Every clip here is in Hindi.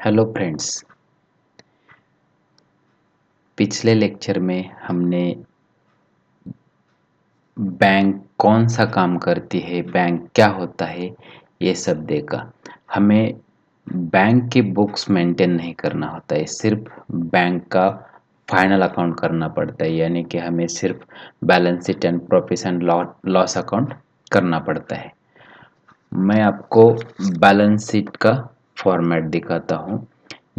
Hello friends. पिछले लेक्चर में हमने बैंक कौन सा काम करती है, बैंक क्या होता है, ये सब देखा। हमें बैंक की बुक्स मेंटेन नहीं करना होता है, सिर्फ बैंक का फाइनल अकाउंट करना पड़ता है, यानी कि हमें सिर्फ balance sheet and profit and loss account करना पड़ता है। मैं आपको बैलेंस शीट का फॉर्मेट दिखाता हूँ।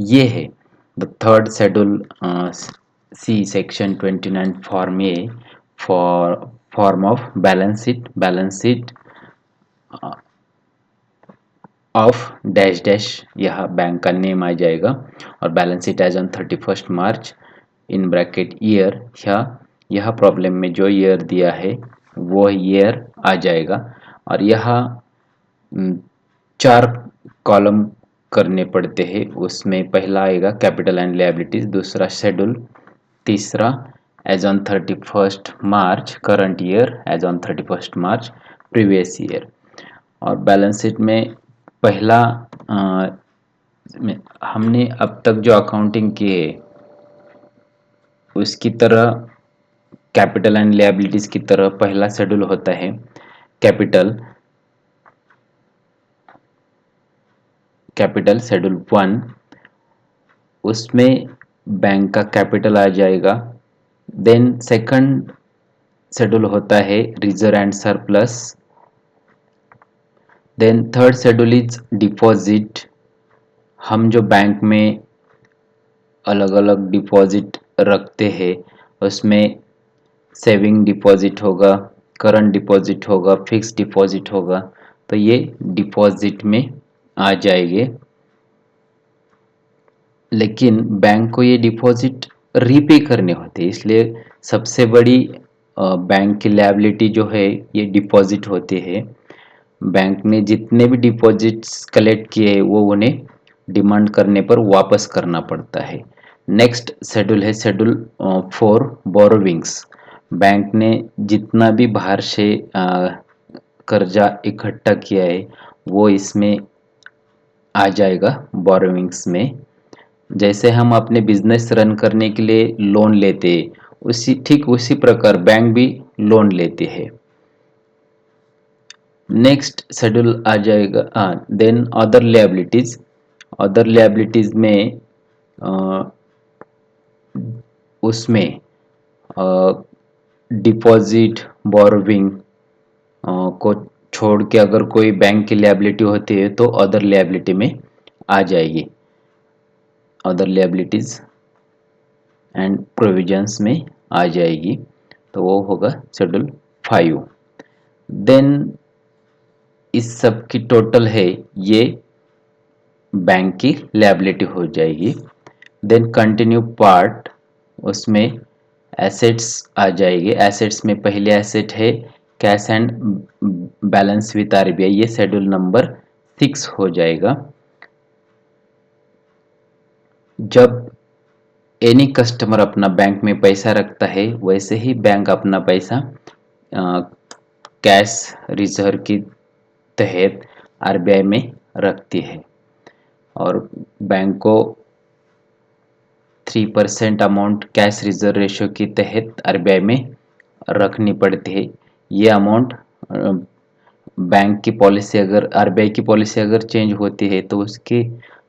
ये है the third schedule, see section 29 form A for form of balance sheet of dash dash, यह बैंक का नेम आ जाएगा। और balance sheet as on 31 March in bracket year, यह प्रॉब्लम में जो ईयर दिया है वो ईयर आ जाएगा। और यह 4 कॉलम करने पड़ते हैं। उसमें पहला आएगा कैपिटल एंड लायबिलिटीज, दूसरा शेड्यूल, तीसरा as on 31 March current year, as on 31 March previous year. और बैलेंस शीट में पहला हमने अब तक जो अकाउंटिंग की है उसकी तरह कैपिटल एंड लायबिलिटीज की तरह पहला शेड्यूल होता है कैपिटल शेड्यूल 1। उसमें बैंक का कैपिटल आ जाएगा। देन सेकंड शेड्यूल होता है reserve and surplus. Then third schedule is deposit. हम जो बैंक में अलग अलग डिपॉजिट रखते हैं उसमें सेविंग डिपॉजिट होगा, करंट डिपॉजिट होगा, फिक्स डिपॉजिट होगा, तो ये डिपॉजिट में आ जाएंगे। लेकिन बैंक को ये डिपॉजिट रीपे करने होते हैं, इसलिए सबसे बड़ी बैंक की लायबिलिटी जो है ये डिपॉजिट होती है। बैंक ने जितने भी डिपॉजिट्स कलेक्ट किए वो उन्हें डिमांड करने पर वापस करना पड़ता है। नेक्स्ट शेड्यूल है शेड्यूल 4 बोरोविंग्स। बैंक ने जितना भी बाहर से कर्जा इकट्ठा किया है वो इसमें आ जाएगा बोरोविंग्स में। जैसे हम अपने बिजनेस रन करने के लिए लोन लेते हैं, ठीक उसी प्रकार बैंक भी लोन लेते हैं। नेक्स्ट शेड्यूल आ जाएगा then other liabilities. Other liabilities में उसमें डिपॉजिट बोरोविंग को छोड़ के अगर कोई बैंक की लायबिलिटी होती है तो अदर लायबिलिटी में आ जाएगी, अदर लायबिलिटीज एंड प्रोविजंस में आ जाएगी, तो वो होगा शेड्यूल 5। देन इस सब की टोटल है ये बैंक की लायबिलिटी हो जाएगी। देन कंटिन्यू पार्ट, उसमें एसेट्स आ जाएगी। एसेट्स में पहले एसेट है cash and balance with RBI, ये शेड्यूल नंबर 6 हो जाएगा। जब एनी कस्टमर अपना बैंक में पैसा रखता है वैसे ही बैंक अपना पैसा कैश रिजर्व के तहत आरबीआई में रखती है और बैंक को 3% अमाउंट कैश रिजर्व रेशियो के तहत आरबीआई में रखनी पड़ती है। ये अमाउंट बैंक की पॉलिसी, अगर आरबीआई की पॉलिसी अगर चेंज होती है तो उसके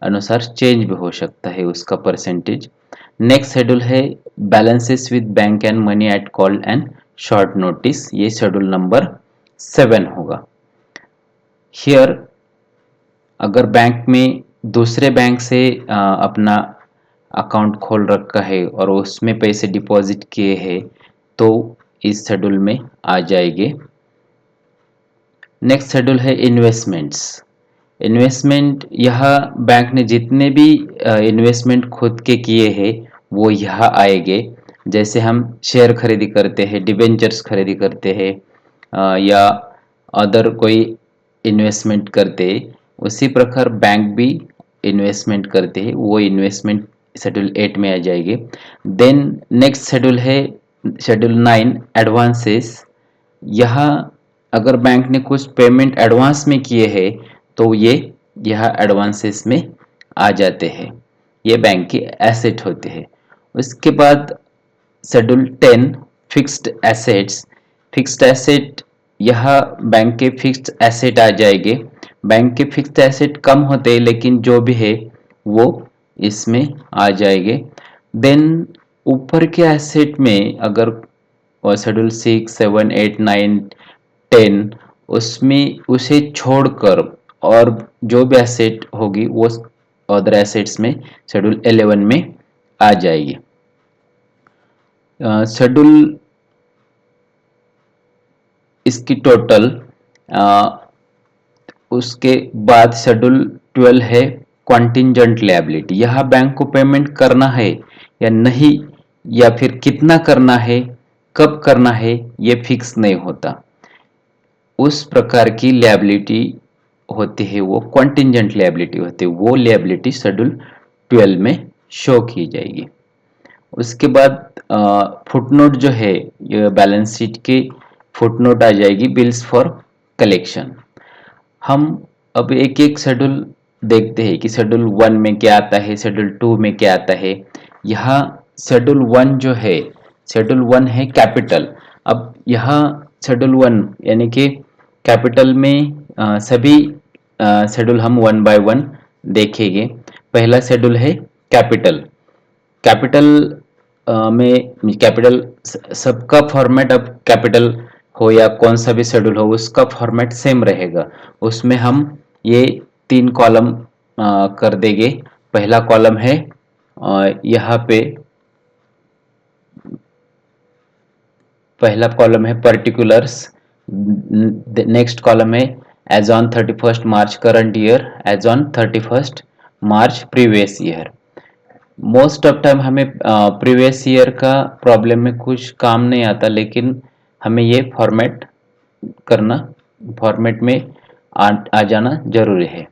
अनुसार चेंज भी हो सकता है उसका परसेंटेज। नेक्स्ट शेड्यूल है balances with bank and money at call and short notice, ये शेड्यूल नंबर 7 होगा। हियर अगर बैंक में दूसरे बैंक से अपना अकाउंट खोल रखा है और उसमें पैसे डिपॉजिट किए हैं तो इस शेड्यूल में आ जाएंगे। नेक्स्ट शेड्यूल है इन्वेस्टमेंट्स। इन्वेस्टमेंट, यह बैंक ने जितने भी इन्वेस्टमेंट खुद के किए हैं वो यहाँ आएंगे। जैसे हम शेयर खरीदी करते हैं, डिबेंचर्स खरीदी करते हैं या अदर कोई इन्वेस्टमेंट करते हैं, उसी प्रकार बैंक भी इन्वेस्टमेंट करते हैं, वो इन्वेस्टमेंट शेड्यूल 8 में आ जाएगी। देन नेक्स्ट शेड्यूल है शेड्यूल 9 एडवांसेस। यहाँ अगर बैंक ने कुछ पेमेंट एडवांस में किए हैं तो ये यह एडवांसेस में आ जाते हैं, ये बैंक के एसेट होते हैं। उसके बाद schedule 10 fixed assets. Fixed asset, यह बैंक के फिक्स्ड एसेट आ जाएंगे। बैंक के फिक्स्ड एसेट कम होते हैं लेकिन जो भी है वो इसमें आ जाएंगे। देन ऊपर के एसेट में अगर शेड्यूल 6, 7, 8, 9, 10 उसमें उसे छोड़कर और जो भी एसेट होगी वो अदर एसेट्स में शेड्यूल 11 में आ जाएगी। शेड्यूल इसकी टोटल उसके बाद शेड्यूल 12 है कॉन्टिंजेंट लायबिलिटी। यह बैंक को पेमेंट करना है या नहीं, या फिर कितना करना है, कब करना है, ये फिक्स नहीं होता। उस प्रकार की लायबिलिटी होती है, वो कॉन्टिंजेंट लायबिलिटी होती है। वो लायबिलिटी शेड्यूल 12 में शो की जाएगी। उसके बाद फुटनोट जो है, ये बैलेंस शीट के फुटनोट आ जाएगी, बिल्स फॉर कलेक्शन। हम अब एक एक शेड्यूल देखते हैं कि शेड्यूल 1 में क्या आता है, शेड्यूल 2 में क्या आता है। यहाँ शेड्यूल 1 जो है, शेड्यूल 1 है कैपिटल। अब यहाँ शेड्यूल 1 यानी कि कैपिटल में सभी शेड्यूल हम 1 बाय 1 देखेंगे। पहला शेड्यूल है कैपिटल। कैपिटल में कैपिटल सबका फॉर्मेट, अब कैपिटल हो या कौन सा भी शेड्यूल हो उसका फॉर्मेट सेम रहेगा। उसमें हम ये 3 कॉलम कर देंगे। पहला कॉलम है यहाँ पे पहला कॉलम है पर्टिकुलर्स। नेक्स्ट कॉलम है as on 31 March current year, as on 31 March previous year. Most of time हमें प्रीवियस ईयर का प्रॉब्लम में कुछ काम नहीं आता, लेकिन हमें ये फॉर्मेट करना, फॉर्मेट में आ जाना जरूरी है।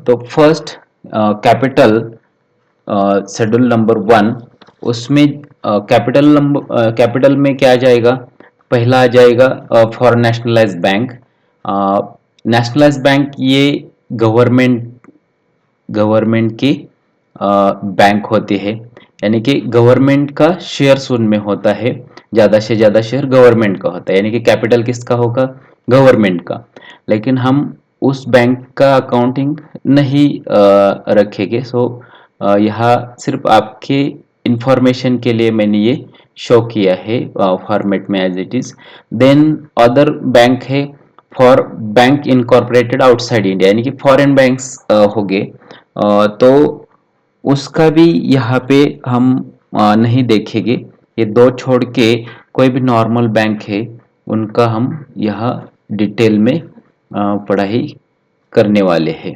तो फर्स्ट कैपिटल शेड्यूल नंबर 1, उसमें कैपिटल में क्या आ जाएगा, पहला आ जाएगा for nationalise bank. Nationalise bank ये गवर्नमेंट की बैंक होती है, यानी कि गवर्नमेंट का शेयर उनमें होता है, ज़्यादा से ज़्यादा शेयर गवर्नमेंट का होता है, यानी कि कैपिटल किसका होगा, गवर्नमेंट का। लेकिन हम उस बैंक का अकाउंटिंग नहीं रखेंगे। सो यहाँ सिर्फ आपके इंफॉर्मेशन के लिए मैंने ये शो किया है फॉर्मेट में as it is. Then other bank है for bank incorporated outside India, यानी कि फॉरेन बैंक्स हो गए। तो उसका भी यहाँ पे हम नहीं देखेंगे। ये दो छोड़ के कोई भी नॉर्मल बैंक है उनका हम यहाँ डिटेल में पढ़ाई करने वाले हैं।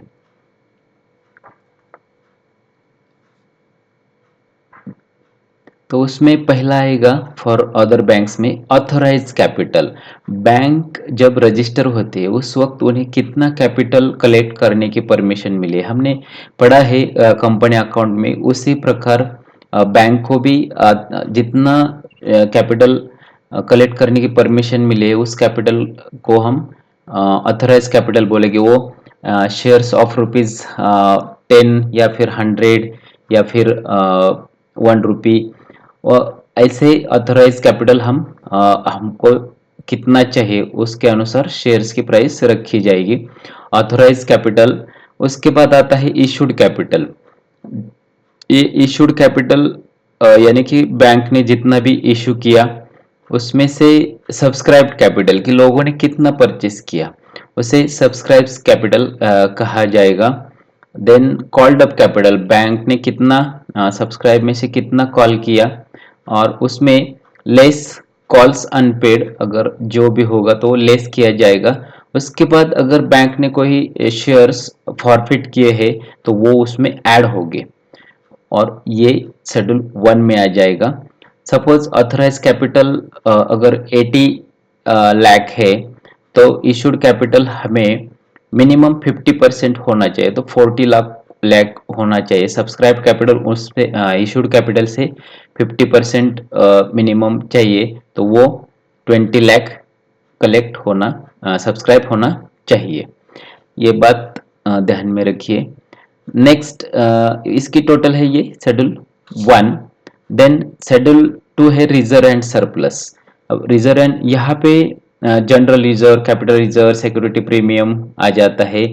तो उसमें पहला आएगा फॉर अदर बैंक्स में ऑथराइज कैपिटल। बैंक जब रजिस्टर होते हैं उस वक्त उन्हें कितना कैपिटल कलेक्ट करने की परमिशन मिली है, हमने पढ़ा है कंपनी अकाउंट में। उसी प्रकार बैंक को भी जितना कैपिटल कलेक्ट करने की परमिशन मिले उस कैपिटल को हम ऑथराइज कैपिटल बोलेंगे। वो शेयर्स ऑफ ₹10 या फिर 100 या फिर 1 रुपी, और ऐसे ऑथराइज कैपिटल हमको कितना चाहिए उसके अनुसार शेयर्स की प्राइस रखी जाएगी। Authorise capital. उसके बाद आता है इशूड कैपिटल। ये इशूड कैपिटल यानी कि बैंक ने जितना भी इशू किया उसमें से सब्सक्राइब्ड कैपिटल कि लोगों ने कितना परचेस किया उसे सब्सक्राइब कैपिटल कहा जाएगा। Then called up capital, bank ने कितना सब्सक्राइब में से कितना कॉल किया और उसमें लेस कॉल्स अनपेड, अगर जो भी होगा तो लेस किया जाएगा। उसके बाद अगर बैंक ने कोई शेयर्स फॉरफिट किए हैं तो वो उसमें ऐड होंगे और ये शेड्यूल 1 में आ जाएगा। सपोज ऑथराइज कैपिटल अगर 80 लाख है तो इशूड कैपिटल हमें मिनिमम 50% होना चाहिए, तो 40 लाख होना चाहिए। सब्सक्राइब कैपिटल उस पे इशूड कैपिटल से 50% मिनिमम चाहिए, तो वो 20 लाख कलेक्ट होना, सब्सक्राइब होना चाहिए। ये बात ध्यान में रखिए। नेक्स्ट इसकी टोटल है ये शेड्यूल 1। देन शेड्यूल 2 है रिजर्व एंड सरप्लस। अब रिजर्व एंड यहाँ पे general reserve, capital reserve, security premium आ जाता है,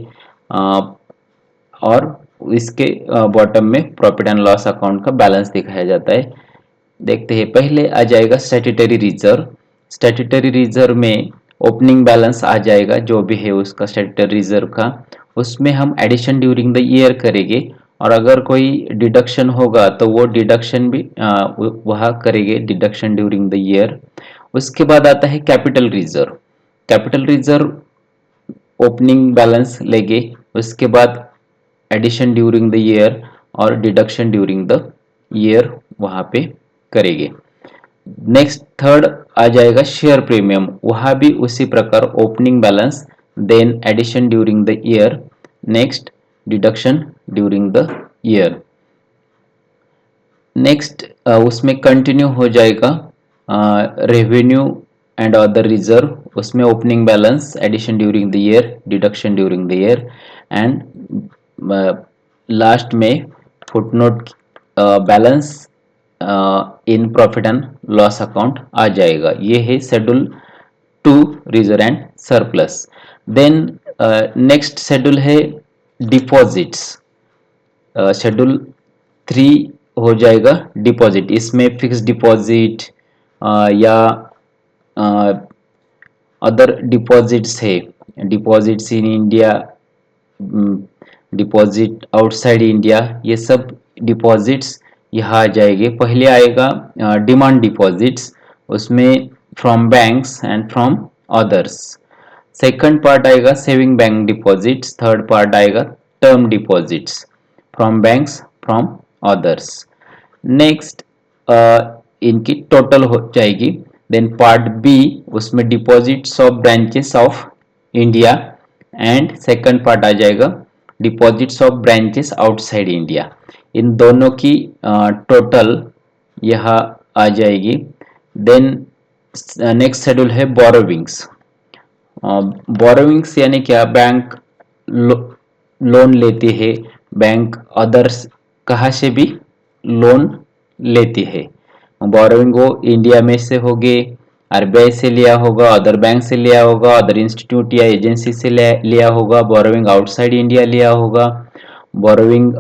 और इसके बॉटम में प्रॉफिट एंड लॉस अकाउंट का बैलेंस दिखाया जाता है। देखते हैं, पहले आ जाएगा स्टैट्यूटरी रिजर्व। स्टैट्यूटरी रिजर्व में ओपनिंग बैलेंस आ जाएगा जो भी है उसका स्टैट्यूटरी रिजर्व का, उसमें हम एडिशन ड्यूरिंग द ईयर करेंगे, और अगर कोई डिडक्शन होगा तो वो डिडक्शन भी वह करेंगे, डिडक्शन ड्यूरिंग द ईयर। उसके बाद आता है capital reserve. Capital reserve opening balance लेंगे, उसके बाद एडिशन ड्यूरिंग द ईयर और डिडक्शन ड्यूरिंग द ईयर वहाँ पे करेंगे। नेक्स्ट थर्ड आ जाएगा शेयर प्रीमियम, वहाँ भी उसी प्रकार opening balance, then addition during the year, next deduction during the year. Next उसमें कंटिन्यू हो जाएगा रेवेन्यू एंड अदर रिजर्व, उसमें opening balance, addition during the year, deduction during the year, and last में footnote balance in profit and loss account आ जाएगा। ये है schedule 2 reserve and surplus. Then next schedule है डिपॉजिट्स। शेड्यूल 3 हो जाएगा डिपॉजिट। इसमें फिक्स डिपॉजिट या अदर डिपॉजिट्स है, deposits in India, deposit outside India, ये सब डिपॉजिट्स यहाँ आ जाएंगे। पहले आएगा डिमांड डिपॉजिट्स, उसमें from banks and from others. Second part आएगा saving bank deposits. Third part आएगा term deposits, from banks, from others. Next इनकी टोटल हो जाएगी। देन पार्ट बी, उसमें deposits of branches of India, and second part आ जाएगा deposits of branches outside India. इन दोनों की टोटल यहाँ आ जाएगी। देन नेक्स्ट शेड्यूल है बोरोविंग्स। बोरोविंग्स यानी क्या, बैंक लोन लेती है, बैंक अदर्स कहाँ से भी लोन लेती है। बोरोविंग वो इंडिया में से होगे, आरबीआई से लिया होगा, अदर बैंक से लिया होगा, अदर इंस्टीट्यूट या एजेंसी से लिया होगा, बोरोविंग आउटसाइड इंडिया लिया होगा, बोरोविंग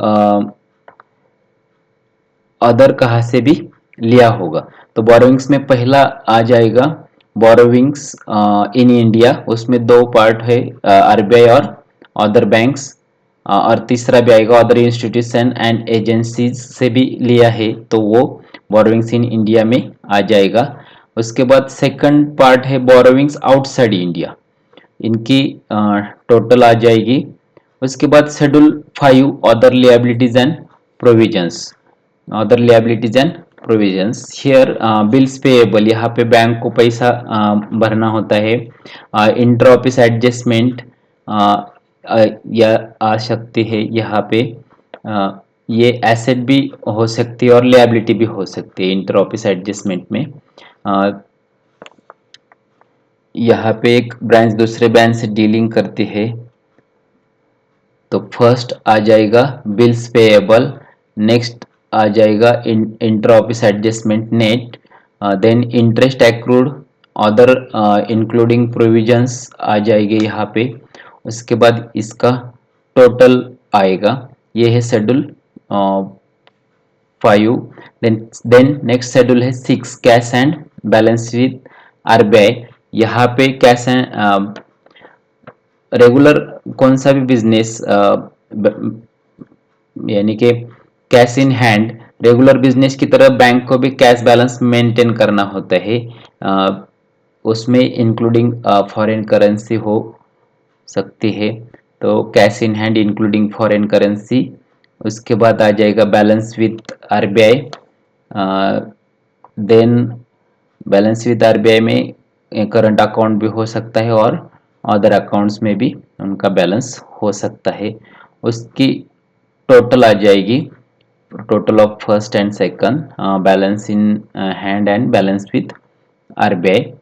अदर कहाँ से भी लिया होगा। तो बोरोविंग्स में पहला आ जाएगा बोरोविंग्स इन इंडिया, उसमें दो पार्ट है, आरबीआई और अदर बैंक्स, और तीसरा भी आएगा अदर इंस्टीट्यूशन एंड एजेंसीज से भी लिया है, तो वो बोरोविंग्स इन इंडिया में आ जाएगा। उसके बाद सेकंड पार्ट है बोरोविंग्स आउटसाइड इंडिया, इनकी टोटल आ जाएगी। उसके बाद schedule 5 other liabilities and provisions. Other liabilities and provisions here bills payable, यहाँ पे बैंक को पैसा भरना होता है। इंटर ऑफिस एडजस्टमेंट या आ सकती है यहाँ पे, ये एसेट भी हो सकती है और लिएबिलिटी भी हो सकती है इंटर ऑफिस एडजस्टमेंट में। यहाँ पे एक ब्रांच दूसरे ब्रांच से डीलिंग करती है, तो फर्स्ट आ जाएगा बिल्स पेएबल, नेक्स्ट आ जाएगा inter office adjustment net, then interest accrued, other including provisions आ जाएगी यहाँ पे। उसके बाद इसका टोटल आएगा, ये है शेड्यूल 5। देन नेक्स्ट शेड्यूल है 6 cash and balance with RBI. यहाँ पे कैश एंड रेगुलर कौन सा भी बिजनेस, यानी कि cash in hand, regular business की तरह बैंक को भी कैश बैलेंस मेंटेन करना होता है, उसमें इंक्लूडिंग फॉरेन करेंसी हो सकती है, तो cash in hand including foreign currency. उसके बाद आ जाएगा balance with RBI. Then balance with RBI में करंट अकाउंट भी हो सकता है और अदर अकाउंट्स में भी उनका बैलेंस हो सकता है। उसकी टोटल आ जाएगी, total of first and second, balance in hand and balance with RBI.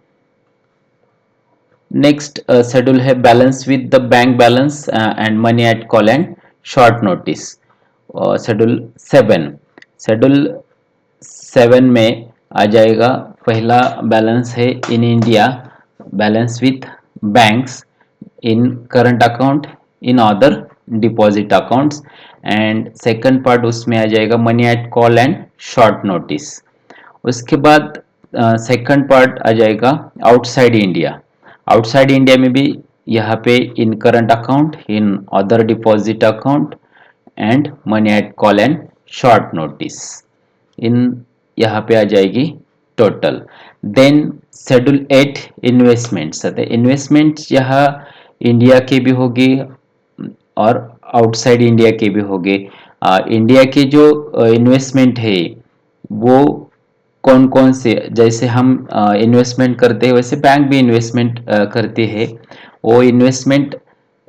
Next schedule है balance with the bank balance and money at call and short notice. Schedule 7, schedule 7 में आ जाएगा पहला बैलेंस है in India, balance with banks in current account in other deposit accounts, and second part उसमें आ जाएगा money at call and short notice. उसके बाद सेकंड पार्ट आ जाएगा आउटसाइड इंडिया। आउटसाइड इंडिया में भी यहाँ पे in current account in other deposit account and money at call and short notice, इन यहाँ पे आ जाएगी total. Then schedule 8 investments, investments यहाँ इंडिया के भी होगी और आउटसाइड इंडिया के भी होंगे। इंडिया के जो इन्वेस्टमेंट है वो कौन कौन से, जैसे हम इन्वेस्टमेंट करते हैं वैसे बैंक भी इन्वेस्टमेंट करते हैं। वो इन्वेस्टमेंट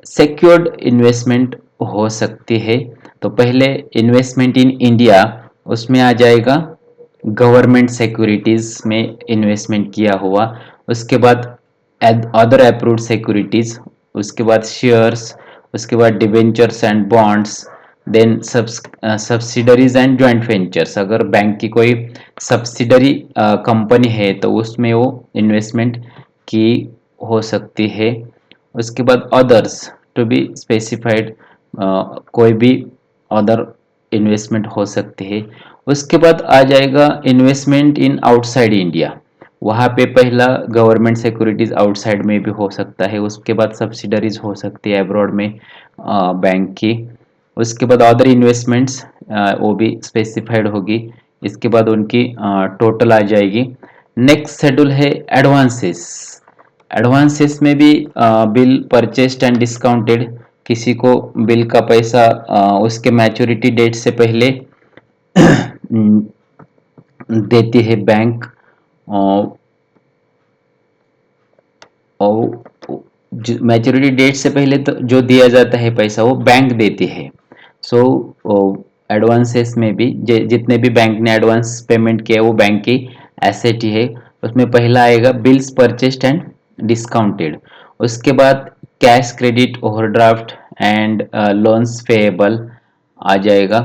सिक्योर्ड इन्वेस्टमेंट हो सकती है। तो पहले इन्वेस्टमेंट इन इंडिया, उसमें आ जाएगा गवर्नमेंट सिक्योरिटीज में इन्वेस्टमेंट किया हुआ। उसके बाद अदर अप्रूव्ड सिक्योरिटीज, उसके बाद शेयर्स, उसके बाद debentures and bonds, then subsidiaries and joint ventures. अगर बैंक की कोई सब्सिडरी कंपनी है तो उसमें वो इन्वेस्टमेंट की हो सकती है। उसके बाद अदर्स टू बी स्पेसिफाइड, कोई भी अदर इन्वेस्टमेंट हो सकती है। उसके बाद आ जाएगा इन्वेस्टमेंट इन आउटसाइड इंडिया। वहाँ पे पहला गवर्नमेंट सिक्योरिटीज आउटसाइड में भी हो सकता है, उसके बाद सब्सिडरीज हो सकती है अब्रॉड में बैंक की। उसके बाद अदर इन्वेस्टमेंट्स वो भी स्पेसिफाइड होगी। इसके बाद उनकी टोटल आ जाएगी। नेक्स्ट शेड्यूल है एडवांसेस। एडवांसेस में भी बिल परचेस्ड एंड डिस्काउंटेड, किसी को बिल का पैसा उसके मैच्योरिटी डेट से पहले देती है बैंक, और मैच्योरिटी डेट से पहले तो जो दिया जाता है पैसा वो बैंक देती है। सो एडवांसेस में भी जितने भी बैंक ने एडवांस पेमेंट किया वो बैंक की एसेट ही है। उसमें पहला आएगा बिल्स परचेस्ड एंड डिस्काउंटेड। उसके बाद cash credit overdraft and loans payable आ जाएगा।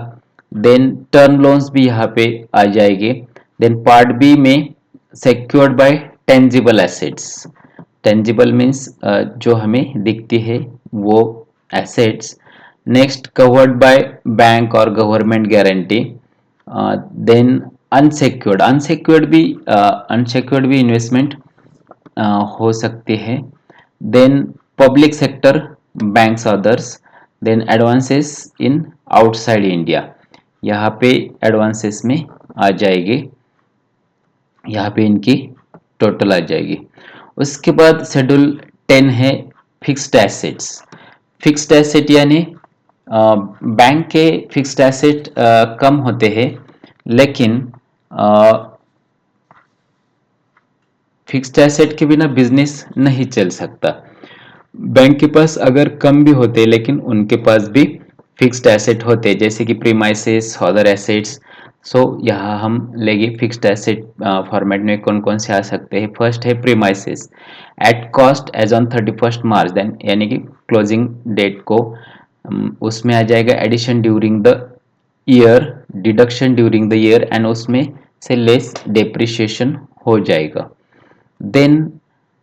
देन टर्म लोन्स भी यहाँ पे आ जाएंगे। देन पार्ट बी में secured by tangible assets. Tangible means जो हमें दिखती है वो assets. Next covered by bank और government guarantee. Then unsecured, unsecured भी इन्वेस्टमेंट हो सकते हैं। Then public sector banks others. Then advances in outside India, यहाँ पे एडवांसेस में आ जाएगी, यहाँ पे इनकी टोटल आ जाएगी। उसके बाद शेड्यूल 10 है फिक्स्ड एसेट्स। फिक्स्ड एसेट यानी बैंक के फिक्स्ड एसेट कम होते हैं, लेकिन फिक्स्ड एसेट के बिना बिजनेस नहीं चल सकता। बैंक के पास अगर कम भी होते लेकिन उनके पास भी फिक्स्ड एसेट होते, जैसे कि प्रीमाइसेस, अदर एसेट्स। सो यहाँ हम लेंगे फिक्स्ड एसेट फॉर्मेट में कौन कौन से आ सकते हैं। फर्स्ट है premises at cost as on 31 March, then यानी कि क्लोजिंग डेट को, उसमें आ जाएगा addition during the year, deduction during the year, and उसमें से लेस डेप्रिसिएशन हो जाएगा। देन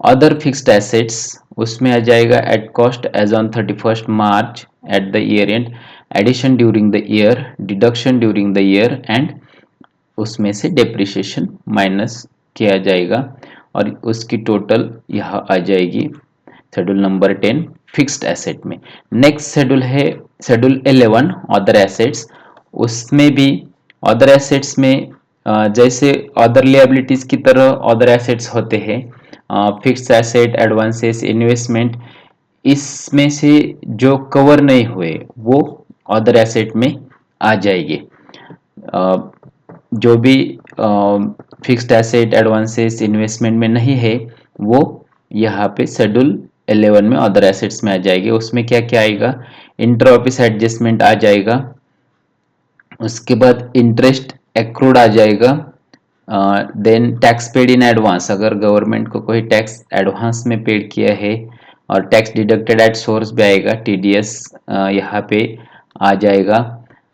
अदर फिक्स्ड एसेट्स, उसमें आ जाएगा at cost as on 31 March at the year end, addition during the year, deduction during the year, and उसमें से डेप्रिसिएशन माइनस किया जाएगा और उसकी टोटल यहाँ आ जाएगी शेड्यूल नंबर 10 फिक्स्ड एसेट में। नेक्स्ट शेड्यूल है शेड्यूल 11 अदर एसेट्स। उसमें भी अदर एसेट्स में जैसे अदर लिएबिलिटीज की तरह अदर एसेट्स होते हैं, फिक्स्ड एसेट, एडवांसेस, इन्वेस्टमेंट, इसमें से जो कवर नहीं हुए वो अदर एसेट में आ जाएंगे। जो भी फिक्स्ड एसेट, एडवांसेस, इन्वेस्टमेंट में नहीं है वो यहाँ पे शेड्यूल 11 में अदर एसेट्स में आ जाएंगे। उसमें क्या क्या आएगा, इंटर ऑफिस एडजस्टमेंट आ जाएगा। उसके बाद इंटरेस्ट एक्रूड आ जाएगा, then tax paid in advance, अगर गवर्नमेंट को कोई टैक्स एडवांस में पेड किया है, और टैक्स डिडक्टेड एट सोर्स भी आएगा, टीडीएस यहाँ पे आ जाएगा।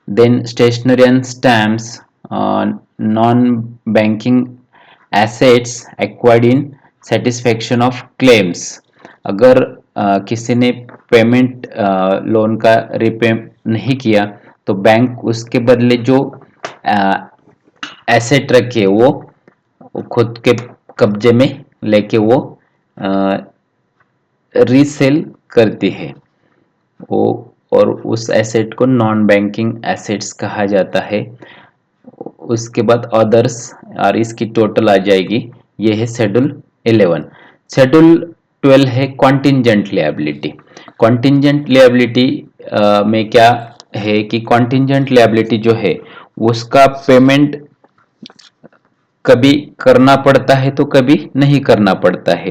Then stationery and stamps, non banking assets acquired in satisfaction of claims, अगर किसी ने पेमेंट लोन का रिपे नहीं किया तो बैंक उसके बदले जो एसेट रखे वो खुद के कब्जे में लेके वो रीसेल करती है वो, और उस एसेट को नॉन बैंकिंग एसेट्स कहा जाता है। उसके बाद अदर्स, और इसकी टोटल आ जाएगी, ये है शेड्यूल 11। शेड्यूल 12 है कॉन्टिंजेंट लिएबिलिटी। कॉन्टिंजेंट लिएबिलिटी में क्या है कि कॉन्टिंजेंट लिएबिलिटी जो है उसका पेमेंट कभी करना पड़ता है तो कभी नहीं करना पड़ता है।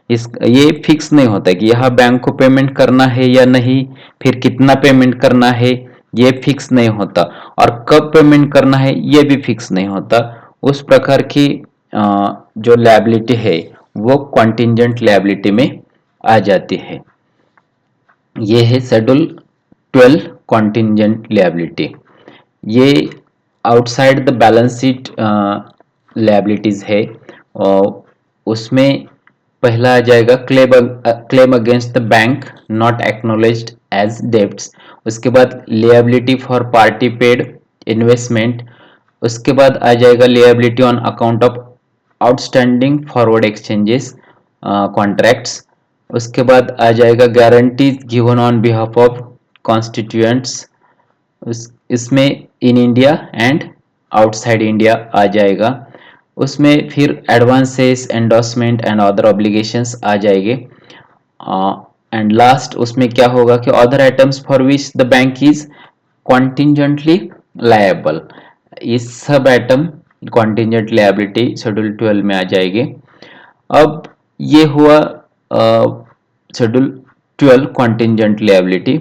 ये फिक्स नहीं होता कि यह बैंक को पेमेंट करना है या नहीं, फिर कितना पेमेंट करना है ये फिक्स नहीं होता, और कब पेमेंट करना है ये भी फिक्स नहीं होता। उस प्रकार की जो लायबिलिटी है वो कॉन्टिंजेंट लायबिलिटी में आ जाती है। ये है शेड्यूल 12 कॉन्टिंजेंट लायबिलिटी। ये outside the balance sheet liabilities है, और उसमें पहला आ जाएगा claim against the bank not acknowledged as debts. उसके बाद liability for party paid investment. उसके बाद आ जाएगा liability on account of outstanding forward exchanges contracts. उसके बाद आ जाएगा guarantees given on behalf of constituents, इसमें in India and outside India आ जाएगा। उसमें फिर advances, endorsement and other obligations आ जाएंगे। एंड लास्ट उसमें क्या होगा कि other items for which the bank is contingently liable, इस सब आइटम कॉन्टिंजेंट लायबिलिटी शेड्यूल 12 में आ जाएंगे। अब ये हुआ शेड्यूल 12 कॉन्टिंजेंट लायबिलिटी।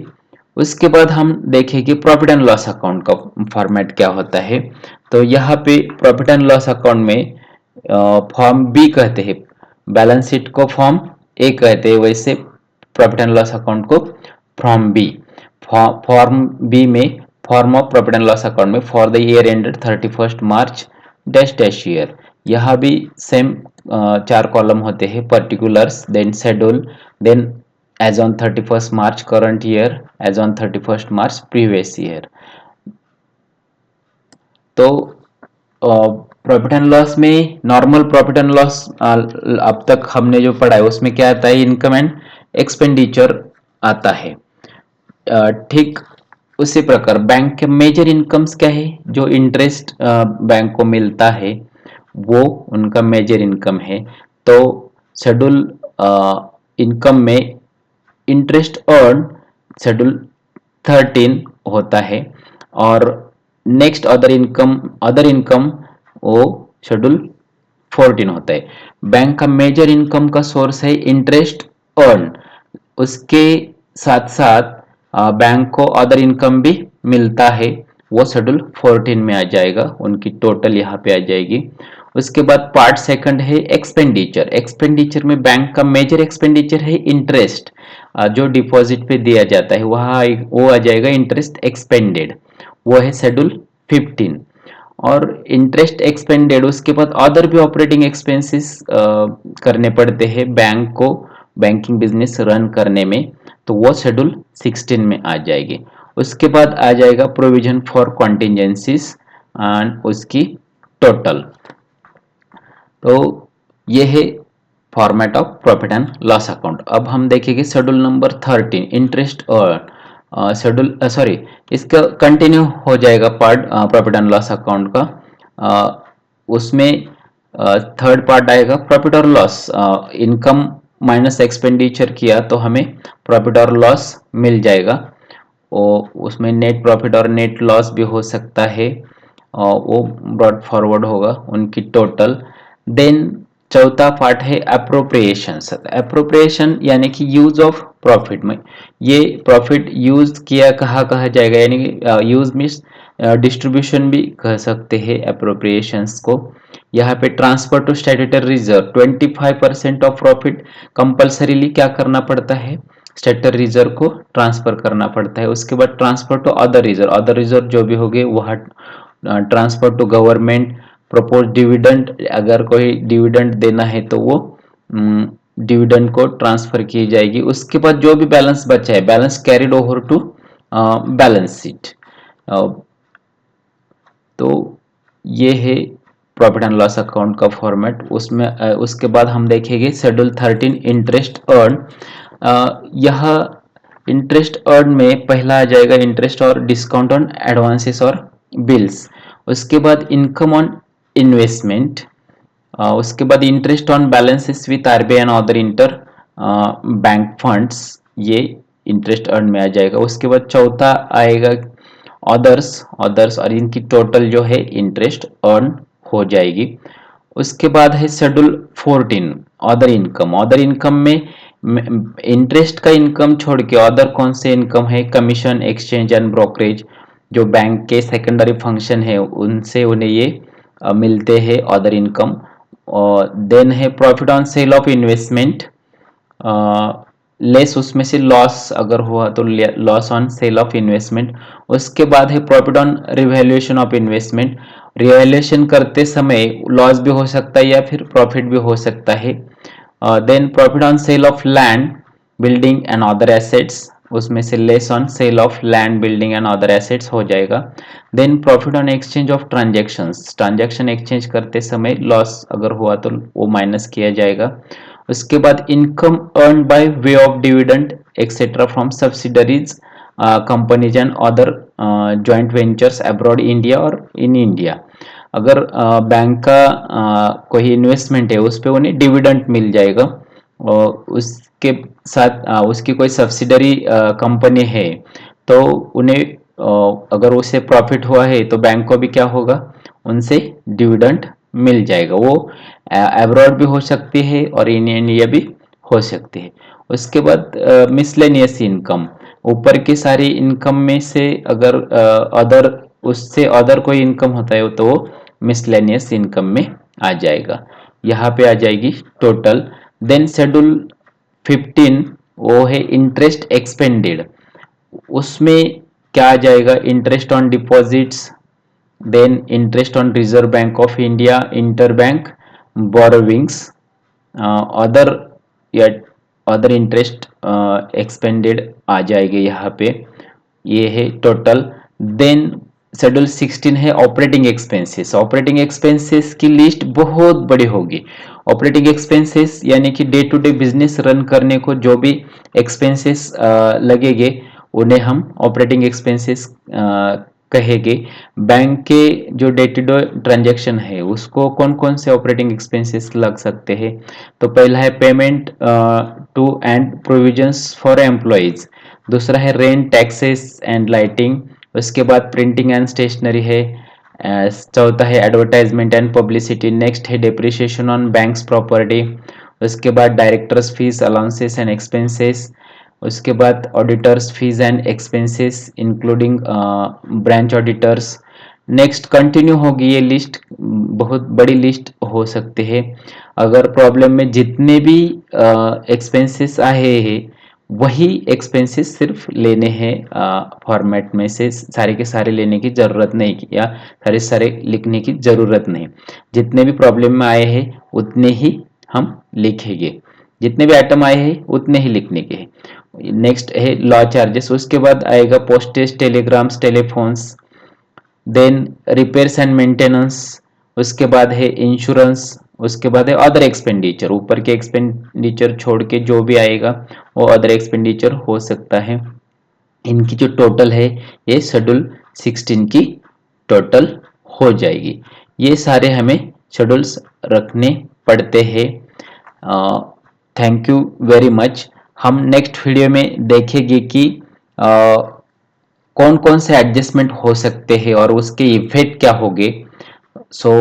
उसके बाद हम देखेंगे प्रॉफिट एंड लॉस अकाउंट का फॉर्मेट क्या होता है। तो यहाँ पे प्रॉफिट एंड लॉस अकाउंट में फॉर्म बी कहते हैं, बैलेंस शीट को फॉर्म ए कहते हैं, वैसे प्रॉफिट एंड लॉस अकाउंट को फॉर्म बी। फॉर्म बी में form of profit and loss account में for the year ended 31 March dash dash year, यहाँ भी सेम 4 कॉलम होते हैं, particulars, then schedule, then as on 31st March current year, as on 31st March previous year। तो प्रॉफिट एंड लॉस में नॉर्मल प्रॉफिट एंड लॉस अब तक हमने जो पढ़ा है उसमें क्या आता है, इनकम एंड एक्सपेंडिचर आता है। ठीक उसी प्रकार बैंक के मेजर इनकम्स क्या है, जो इंटरेस्ट बैंक को मिलता है वो उनका मेजर इनकम है। तो शेड्यूल इनकम में इंटरेस्ट अर्न शेड्यूल 13 होता है, और नेक्स्ट अदर इनकम वो शेड्यूल 14 होता है। बैंक का मेजर इनकम का सोर्स है इंटरेस्ट अर्न, उसके साथ साथ बैंक को अदर इनकम भी मिलता है, वो शेड्यूल 14 में आ जाएगा, उनकी टोटल यहाँ पे आ जाएगी। उसके बाद पार्ट सेकंड है एक्सपेंडिचर। एक्सपेंडिचर में बैंक का मेजर एक्सपेंडिचर है इंटरेस्ट, जो डिपॉजिट पे दिया जाता है वहाँ वो आ जाएगा इंटरेस्ट एक्सपेंडेड, वो है शेड्यूल 15। और इंटरेस्ट एक्सपेंडेड उसके बाद अदर भी ऑपरेटिंग एक्सपेंसेस करने पड़ते हैं बैंक को बैंकिंग बिजनेस रन करने में, तो वो शेड्यूल 16 में आ जाएगी। उसके बाद आ जाएगा प्रोविजन फॉर कॉन्टिजेंसीज एंड उसकी टोटल। तो ये है format of profit and loss account. अब हम देखेंगे schedule number 13 interest earn. Schedule sorry इसका कंटिन्यू हो जाएगा part profit and loss account का। उसमें थर्ड पार्ट आएगा प्रॉफिट और लॉस। इनकम माइनस एक्सपेंडिचर किया तो हमें प्रॉफिट और लॉस मिल जाएगा, और उसमें नेट प्रॉफिट और नेट लॉस भी हो सकता है, और वो ब्रॉड फॉरवर्ड होगा उनकी टोटल। देन चौथा पार्ट है अप्रोप्रिएशन। अप्रोप्रिएशन यानी कि यूज ऑफ प्रॉफिट में, ये प्रॉफिट यूज किया कहाँ कहाँ जाएगा, यानी कि यूज मीन्स डिस्ट्रीब्यूशन भी कह सकते हैं अप्रोप्रिएशंस को। यहाँ पे transfer to statutory reserve 25% of profit compulsorily क्या करना पड़ता है, स्टैट्यूटरी रिजर्व को ट्रांसफर करना पड़ता है। उसके बाद ट्रांसफर टू अदर रिजर्व जो भी होंगे वह transfer to government, propose dividend, अगर कोई डिविडेंड देना है तो वो डिविडेंड को ट्रांसफर की जाएगी। उसके बाद जो भी बैलेंस बचा है, balance carried over to balance sheet. तो ये है प्रॉफिट एंड लॉस अकाउंट का फॉर्मेट। उसमें उसके बाद हम देखेंगे शेड्यूल 13 इंटरेस्ट अर्न। यह इंटरेस्ट अर्न में पहला आ जाएगा इंटरेस्ट और डिस्काउंट ऑन एडवांसेस और बिल्स। उसके बाद इनकम ऑन इन्वेस्टमेंट, उसके बाद interest on balances with RBI and other inter bank funds, ये इंटरेस्ट अर्न में आ जाएगा। उसके बाद चौथा आएगा अदर्स और इनकी टोटल जो है इंटरेस्ट अर्न हो जाएगी। उसके बाद है शेड्यूल 14 अदर इनकम में इंटरेस्ट का इनकम छोड़ के अदर कौन से इनकम है, कमीशन, एक्सचेंज एंड ब्रोकरेज, जो बैंक के सेकेंडरी फंक्शन है उनसे उन्हें ये मिलते हैं अदर इनकम। और देन है profit on sale of investment, less उसमें से लॉस अगर हुआ तो loss on sale of investment. उसके बाद है profit on revaluation of investment, revaluation करते समय लॉस भी हो सकता है या फिर प्रॉफिट भी हो सकता है। Then profit on sale of land, building and other assets, उसमें से less on sale of land, building and other assets हो जाएगा। Then profit on exchange of transactions, transaction exchange करते समय लॉस अगर हुआ तो वो माइनस किया जाएगा। उसके बाद income earn by way of dividend etcetera from subsidiaries, companies and other joint ventures abroad India और इन इंडिया। अगर बैंक का कोई इन्वेस्टमेंट है उस पर उन्हें डिविडेंड मिल जाएगा और उसके साथ उसकी कोई सब्सिडरी कंपनी है तो उन्हें अगर उससे प्रॉफिट हुआ है तो बैंक को भी क्या होगा, उनसे डिविडेंड मिल जाएगा। वो अब्रॉड भी हो सकती है और इन इंडिया भी हो सकती है। उसके बाद मिसलेनियस इनकम, ऊपर की सारी इनकम में से अगर अदर उससे अदर कोई इनकम होता है तो वो मिसलेनियस इनकम में आ जाएगा। यहाँ पे आ जाएगी टोटल। देन शेड्यूल 15 वो है इंटरेस्ट एक्सपेंडेड, उसमें क्या आ जाएगा, interest on deposits, then interest on reserve bank of India, inter bank borrowings, other या अदर इंटरेस्ट एक्सपेंडेड आ जाएंगे यहाँ पे, ये है टोटल। देन शेड्यूल 16 है ऑपरेटिंग एक्सपेंसेस। ऑपरेटिंग एक्सपेंसेस की लिस्ट बहुत बड़ी होगी। ऑपरेटिंग एक्सपेंसेस यानी कि day to day business run करने को जो भी एक्सपेंसेस लगेंगे उन्हें हम ऑपरेटिंग एक्सपेंसेस कहेंगे। बैंक के जो डे टू डे ट्रांजेक्शन है उसको कौन कौन से ऑपरेटिंग एक्सपेंसेस लग सकते हैं, तो पहला है payment to and provisions for employees, दूसरा है रेंट, टैक्सेस एंड लाइटिंग, उसके बाद प्रिंटिंग एंड स्टेशनरी है, चौथा है एडवर्टाइजमेंट एंड पब्लिसिटी, नेक्स्ट है डेप्रिसिएशन ऑन बैंक्स प्रॉपर्टी, उसके बाद directors fees, allowances and expenses, उसके बाद auditors fees and expenses including branch auditors. Next continue होगी ये लिस्ट, बहुत बड़ी लिस्ट हो सकती है। अगर प्रॉब्लम में जितने भी एक्सपेंसेस आए हैं वही एक्सपेंसेस सिर्फ लेने हैं फॉर्मेट में से, सारे के सारे लेने की जरूरत नहीं या सारे सारे लिखने की जरूरत नहीं। जितने भी प्रॉब्लम में आए हैं उतने ही हम लिखेंगे, जितने भी आइटम आए हैं उतने ही लिखने के हैं। नेक्स्ट है लॉ चार्जेस, उसके बाद आएगा postage, telegrams, telephones, then repairs and maintenance, उसके बाद है इंश्योरेंस, उसके बाद है अदर एक्सपेंडिचर। ऊपर के एक्सपेंडिचर छोड़ के जो भी आएगा वो अदर एक्सपेंडिचर हो सकता है। इनकी जो टोटल है ये शेड्यूल 16 की टोटल हो जाएगी। ये सारे हमें शेड्यूल्स रखने पड़ते हैं। Thank you very much. हम नेक्स्ट वीडियो में देखेंगे कि कौन कौन से एडजस्टमेंट हो सकते हैं और उसके इफेक्ट क्या होंगे। So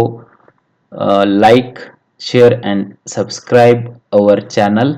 like, share and subscribe our channel.